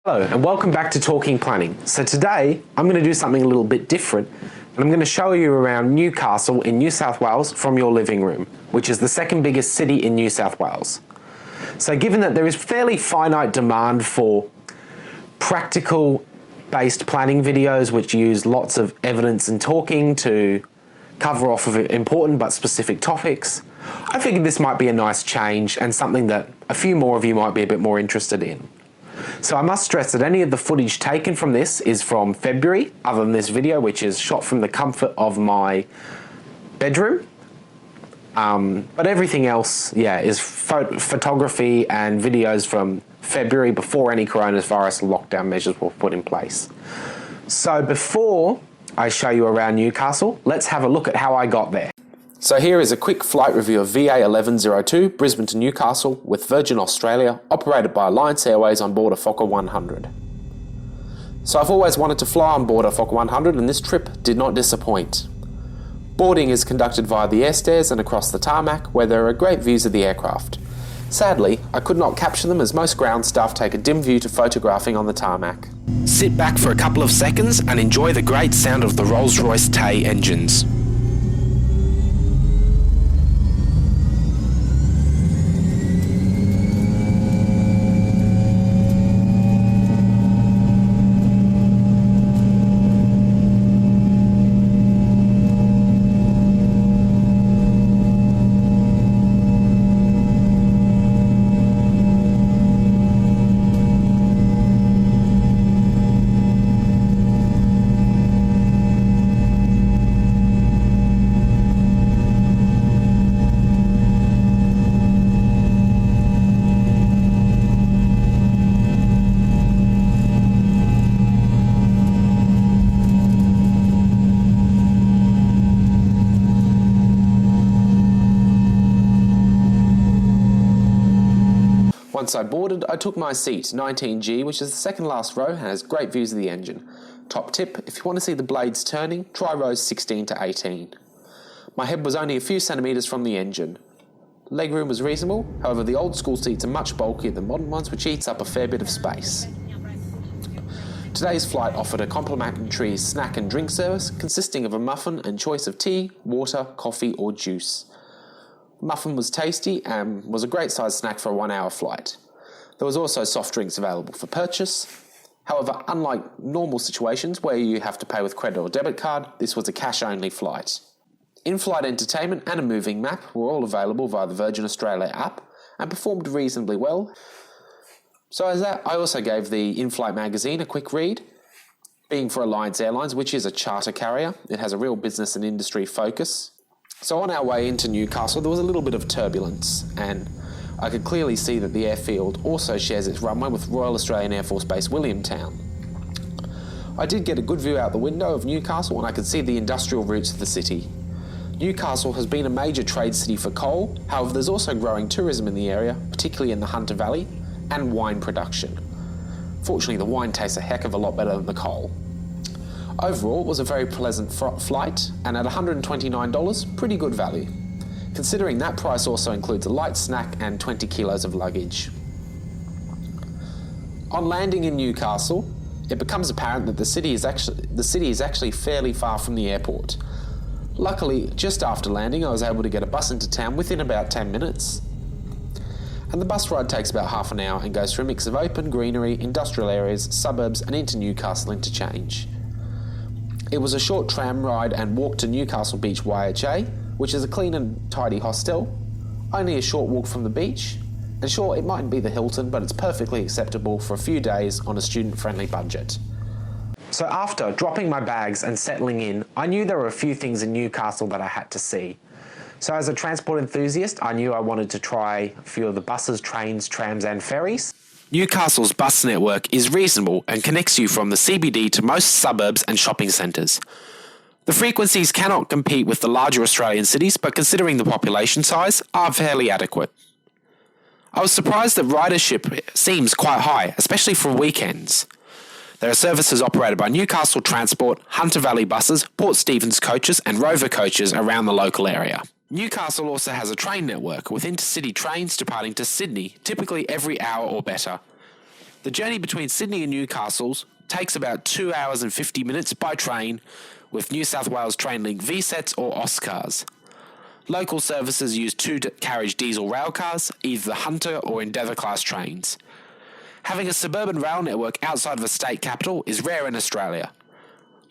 Hello and welcome back to Talking Planning. So today I'm going to do something a little bit different and I'm going to show you around Newcastle in New South Wales from your living room, which is the second biggest city in New South Wales. So given that there is fairly finite demand for practical based planning videos which use lots of evidence and talking to cover off of important but specific topics, I figured this might be a nice change and something that a few more of you might be a bit more interested in. So I must stress that any of the footage taken from this is from February, other than this video, which is shot from the comfort of my bedroom. But everything else, is photography and videos from February before any coronavirus lockdown measures were put in place. So before I show you around Newcastle, let's have a look at how I got there. So here is a quick flight review of VA 1102 Brisbane to Newcastle with Virgin Australia, operated by Alliance Airways on board a Fokker 100. So I've always wanted to fly on board a Fokker 100 and this trip did not disappoint. Boarding is conducted via the airstairs and across the tarmac where there are great views of the aircraft. Sadly, I could not capture them as most ground staff take a dim view to photographing on the tarmac. Sit back for a couple of seconds and enjoy the great sound of the Rolls-Royce Tay engines. Once I boarded, I took my seat, 19G, which is the second last row and has great views of the engine. Top tip, if you want to see the blades turning, try rows 16 to 18. My head was only a few centimetres from the engine. Legroom was reasonable, however the old school seats are much bulkier than modern ones, which eats up a fair bit of space. Today's flight offered a complimentary snack and drink service consisting of a muffin and choice of tea, water, coffee or juice. Muffin was tasty and was a great sized snack for a 1 hour flight. There was also soft drinks available for purchase. However, unlike normal situations where you have to pay with credit or debit card, this was a cash only flight. In-flight entertainment and a moving map were all available via the Virgin Australia app and performed reasonably well. So as that, I also gave the in-flight magazine a quick read. Being for Alliance Airlines, which is a charter carrier, it has a real business and industry focus. So on our way into Newcastle, there was a little bit of turbulence and I could clearly see that the airfield also shares its runway with Royal Australian Air Force Base Williamtown. I did get a good view out the window of Newcastle and I could see the industrial roots of the city. Newcastle has been a major trade city for coal, however there's also growing tourism in the area, particularly in the Hunter Valley, and wine production. Fortunately, the wine tastes a heck of a lot better than the coal. Overall, it was a very pleasant flight, and at $129, pretty good value, considering that price also includes a light snack and 20 kilos of luggage. On landing in Newcastle, it becomes apparent that the city is actually fairly far from the airport. Luckily, just after landing, I was able to get a bus into town within about 10 minutes. And the bus ride takes about half an hour and goes through a mix of open greenery, industrial areas, suburbs, and into Newcastle interchange. It was a short tram ride and walk to Newcastle Beach YHA, which is a clean and tidy hostel, only a short walk from the beach, and sure, it mightn't be the Hilton, but it's perfectly acceptable for a few days on a student-friendly budget. So after dropping my bags and settling in, I knew there were a few things in Newcastle that I had to see. So as a transport enthusiast, I knew I wanted to try a few of the buses, trains, trams and ferries. Newcastle's bus network is reasonable and connects you from the CBD to most suburbs and shopping centres. The frequencies cannot compete with the larger Australian cities, but considering the population size, are fairly adequate. I was surprised that ridership seems quite high, especially for weekends. There are services operated by Newcastle Transport, Hunter Valley Buses, Port Stephens Coaches and Rover Coaches around the local area. Newcastle also has a train network with intercity trains departing to Sydney, typically every hour or better. The journey between Sydney and Newcastle takes about 2 hours and 50 minutes by train with New South Wales Trainlink VSETs or Oscars. Local services use two-carriage diesel railcars, either the Hunter or Endeavour class trains. Having a suburban rail network outside of a state capital is rare in Australia.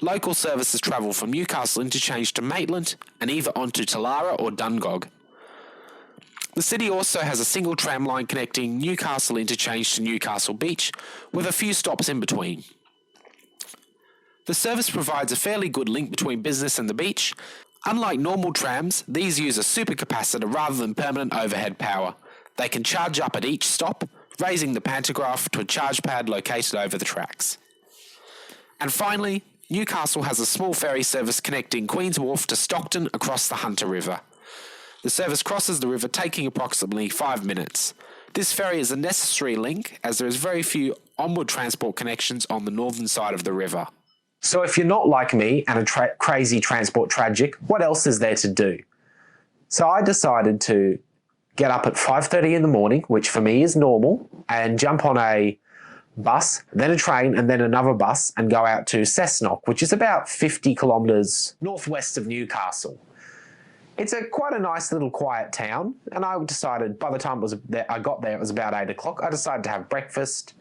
Local services travel from Newcastle interchange to Maitland and either onto Talara or Dungog. The city also has a single tram line connecting Newcastle interchange to Newcastle Beach, with a few stops in between. The service provides a fairly good link between business and the beach. Unlike normal trams, these use a supercapacitor rather than permanent overhead power. They can charge up at each stop, raising the pantograph to a charge pad located over the tracks. And finally, Newcastle has a small ferry service connecting Queen's Wharf to Stockton across the Hunter River. The service crosses the river, taking approximately 5 minutes. This ferry is a necessary link as there is very few onward transport connections on the northern side of the river. So if you're not like me and a crazy transport tragic, what else is there to do? So I decided to get up at 5:30 in the morning, which for me is normal, and jump on a bus, then a train, and then another bus, and go out to Cessnock, which is about 50 kilometres northwest of Newcastle. It's quite a nice little quiet town, and I decided by the time I got there, it was about 8 o'clock. I decided to have breakfast,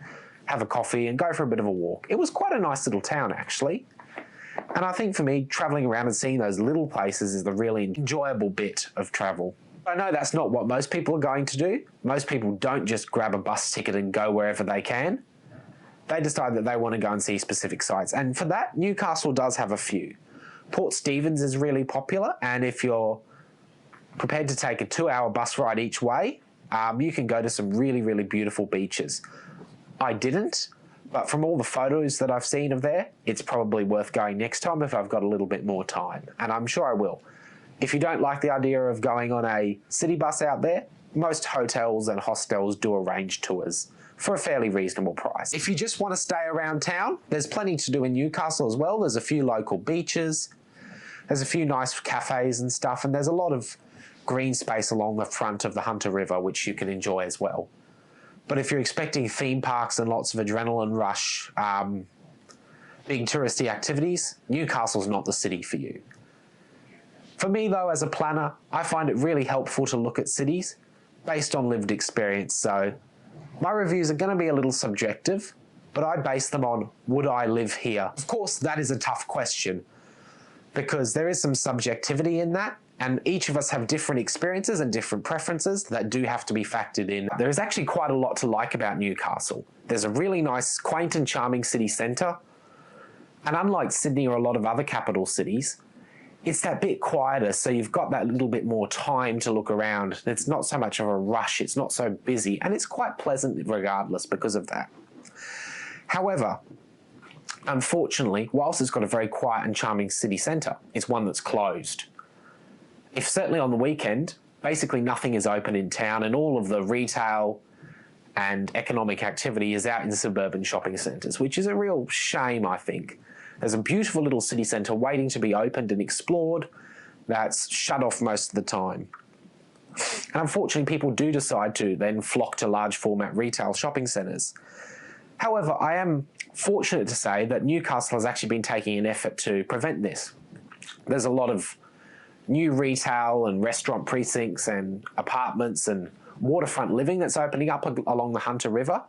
have a coffee, and go for a bit of a walk. It was quite a nice little town, actually. And I think for me, travelling around and seeing those little places is the really enjoyable bit of travel. I know that's not what most people are going to do. Most people don't just grab a bus ticket and go wherever they can. They decide that they want to go and see specific sites. And for that, Newcastle does have a few. Port Stephens is really popular, and if you're prepared to take a 2-hour bus ride each way, you can go to some really, really beautiful beaches. I didn't, but from all the photos that I've seen of there, it's probably worth going next time if I've got a little bit more time, and I'm sure I will. If you don't like the idea of going on a city bus out there, most hotels and hostels do arrange tours for a fairly reasonable price. If you just want to stay around town, there's plenty to do in Newcastle as well. There's a few local beaches, there's a few nice cafes and stuff, and there's a lot of green space along the front of the Hunter River, which you can enjoy as well. But if you're expecting theme parks and lots of adrenaline rush, big touristy activities, Newcastle's not the city for you. For me, though, as a planner, I find it really helpful to look at cities based on lived experience. So my reviews are going to be a little subjective, but I base them on, would I live here? Of course, that is a tough question because there is some subjectivity in that, and each of us have different experiences and different preferences that do have to be factored in. There is actually quite a lot to like about Newcastle. There's a really nice, quaint and charming city centre, and unlike Sydney or a lot of other capital cities, it's that bit quieter, so you've got that little bit more time to look around. It's not so much of a rush, it's not so busy, and it's quite pleasant regardless because of that. However, unfortunately, whilst it's got a very quiet and charming city centre, it's one that's closed. If certainly on the weekend, basically nothing is open in town and all of the retail and economic activity is out in suburban shopping centres, which is a real shame, I think. There's a beautiful little city centre waiting to be opened and explored that's shut off most of the time. And unfortunately, people do decide to then flock to large format retail shopping centres. However, I am fortunate to say that Newcastle has actually been taking an effort to prevent this. There's a lot of new retail and restaurant precincts and apartments and waterfront living that's opening up along the Hunter River,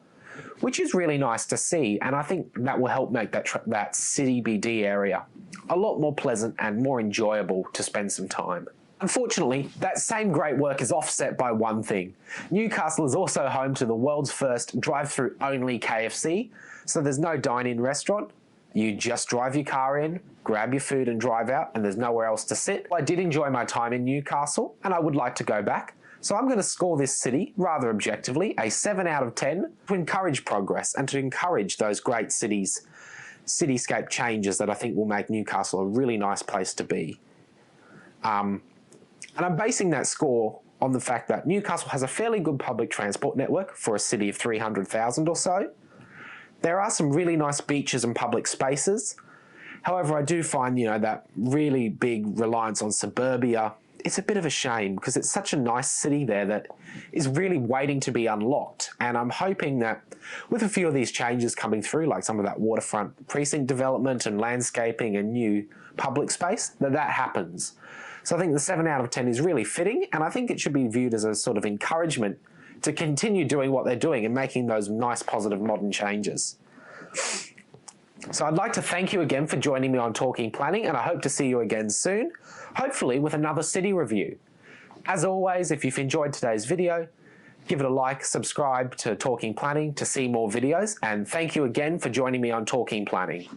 which is really nice to see, and I think that will help make that city BD area a lot more pleasant and more enjoyable to spend some time. Unfortunately, that same great work is offset by one thing. Newcastle is also home to the world's first drive-through only KFC, so there's no dine-in restaurant. You just drive your car in, grab your food and drive out, and there's nowhere else to sit. I did enjoy my time in Newcastle, and I would like to go back. So I'm going to score this city, rather objectively, a 7 out of 10 to encourage progress and to encourage those great cityscape changes that I think will make Newcastle a really nice place to be. And I'm basing that score on the fact that Newcastle has a fairly good public transport network for a city of 300,000 or so. There are some really nice beaches and public spaces. However, I do find, that really big reliance on suburbia it's a bit of a shame because it's such a nice city there that is really waiting to be unlocked. And I'm hoping that with a few of these changes coming through, like some of that waterfront precinct development and landscaping and new public space, that happens. So I think the 7 out of 10 is really fitting, and I think it should be viewed as a sort of encouragement to continue doing what they're doing and making those nice, positive, modern changes. So I'd like to thank you again for joining me on Talking Planning, and I hope to see you again soon, hopefully with another city review. As always, if you've enjoyed today's video, give it a like, subscribe to Talking Planning to see more videos, and thank you again for joining me on Talking Planning.